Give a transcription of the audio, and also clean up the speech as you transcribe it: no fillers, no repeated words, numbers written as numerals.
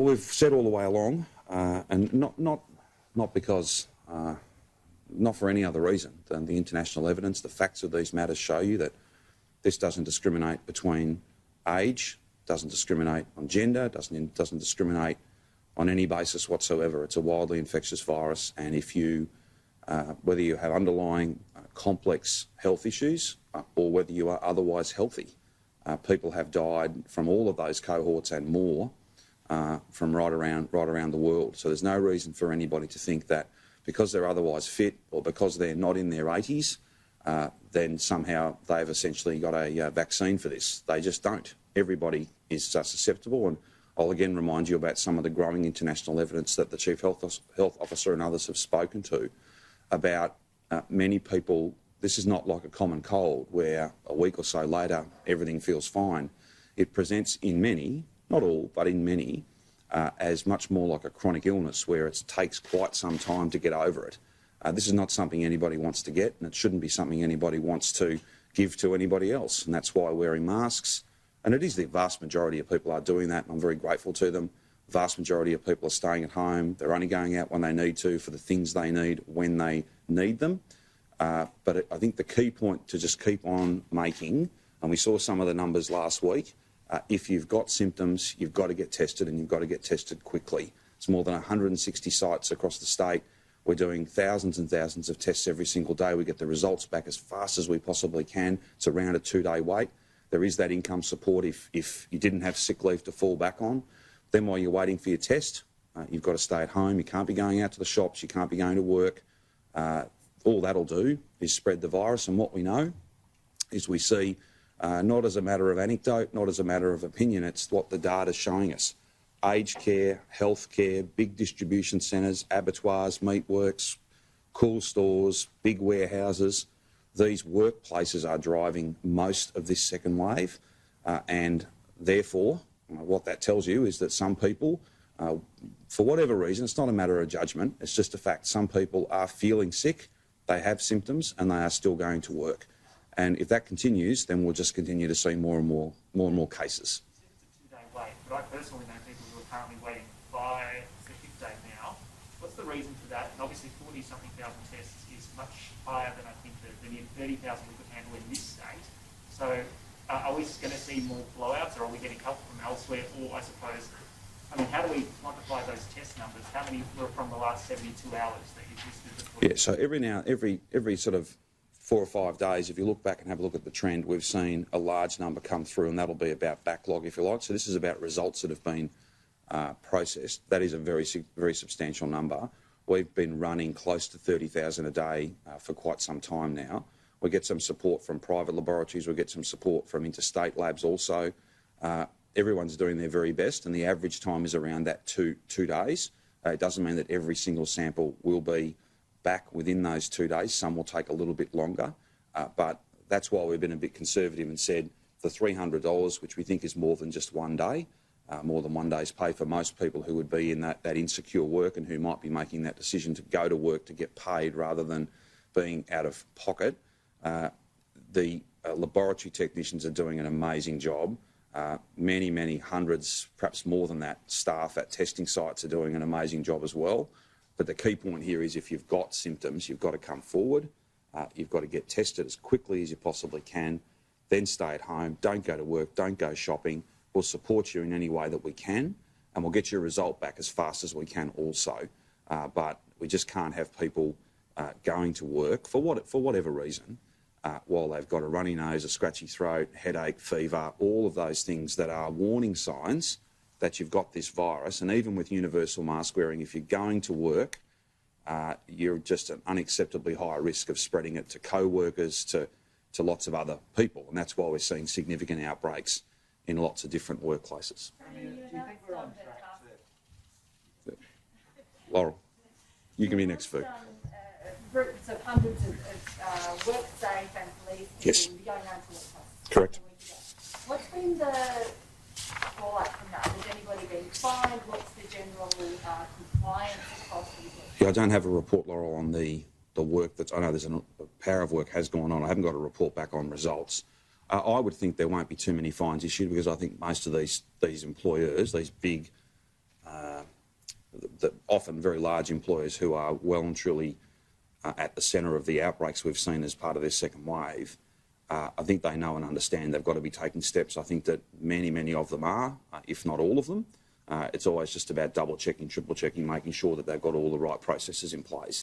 Well, we've said all the way along, and not because, not for any other reason, than the international evidence, the facts of these matters show you that this doesn't discriminate between age, doesn't discriminate on gender, doesn't discriminate on any basis whatsoever. It's a wildly infectious virus, and if you, whether you have underlying complex health issues or whether you are otherwise healthy, people have died from all of those cohorts and more from right around the world. So there's no reason for anybody to think that because they're otherwise fit or because they're not in their 80s, then somehow they've essentially got a vaccine for this. They just don't. Everybody is susceptible, and I'll again remind you about some of the growing international evidence that the Chief Health Officer and others have spoken to about many people. This is not like a common cold where a week or so later everything feels fine. It presents in many, not all, but in many, as much more like a chronic illness where it takes quite some time to get over it. This is not something anybody wants to get, and it shouldn't be something anybody wants to give to anybody else, and that's why wearing masks, and it is the vast majority of people are doing that, and I'm very grateful to them. The vast majority of people are staying at home. They're only going out when they need to for the things they need when they need them. But I think the key point to just keep on making, and we saw some of the numbers last week, if you've got symptoms, you've got to get tested, and you've got to get tested quickly. It's more than 160 sites across the state. We're doing thousands and thousands of tests every single day. We get the results back as fast as we possibly can. It's around a 2-day wait. There is that income support if you didn't have sick leave to fall back on. Then while you're waiting for your test, you've got to stay at home. You can't be going out to the shops. You can't be going to work. All that'll do is spread the virus. And what we know is we see, not as a matter of anecdote, not as a matter of opinion, it's what the data's showing us. Aged care, health care, big distribution centres, abattoirs, meatworks, cool stores, big warehouses. These workplaces are driving most of this second wave, and therefore what that tells you is that some people, for whatever reason, it's not a matter of judgment, it's just a fact, some people are feeling sick, they have symptoms and they are still going to work. And if that continues, then we'll just continue to see more and more cases. It's a 2-day wait, but I personally know people who are currently waiting by the 5th day now. What's the reason for that? And obviously 40-something thousand tests is much higher than I think the near 30,000 we could handle in this state. So are we going to see more blowouts, or are we getting help from elsewhere? Or I suppose, I mean, how do we quantify those test numbers? How many were from the last 72 hours that you've listed? Yeah, so every sort of 4 or 5 days, if you look back and have a look at the trend, we've seen a large number come through, and that'll be about backlog, if you like. So this is about results that have been processed. That is a very substantial number. We've been running close to 30,000 a day for quite some time now. We get some support from private laboratories. We get some support from interstate labs also. Everyone's doing their very best, and the average time is around that two days. It doesn't mean that every single sample will be back within those 2 days. Some will take a little bit longer, but that's why we've been a bit conservative and said the $300, which we think is more than just 1 day, more than 1 day's pay for most people who would be in that insecure work and who might be making that decision to go to work to get paid rather than being out of pocket. The laboratory technicians are doing an amazing job. Many hundreds, perhaps more than that, staff at testing sites are doing an amazing job as well. But the key point here is if you've got symptoms, you've got to come forward. You've got to get tested as quickly as you possibly can. Then stay at home. Don't go to work. Don't go shopping. We'll support you in any way that we can, and we'll get your result back as fast as we can also. But we just can't have people going to work for whatever reason while they've got a runny nose, a scratchy throat, headache, fever, all of those things that are warning signs that you've got this virus. And even with universal mask wearing, if you're going to work, you're just an unacceptably high risk of spreading it to co-workers, to lots of other people. And that's why we're seeing significant outbreaks in lots of different workplaces. Do you think we're on track to... Laurel, you can be next, Vic. Groups of hundreds of work safe and police Yes. going around to workplaces. Correct. What's been the fallout from that? Has anybody been fined? What's the general compliance across the board? Yeah, I don't have a report, Laurel, on the work that's... I know there's a power of work has gone on. I haven't got a report back on results. I would think there won't be too many fines issued because I think most of these employers, these big that often very large employers who are well and truly at the centre of the outbreaks we've seen as part of this second wave, I think they know and understand they've got to be taking steps. I think that many of them are, if not all of them. It's always just about double checking, triple checking, making sure that they've got all the right processes in place.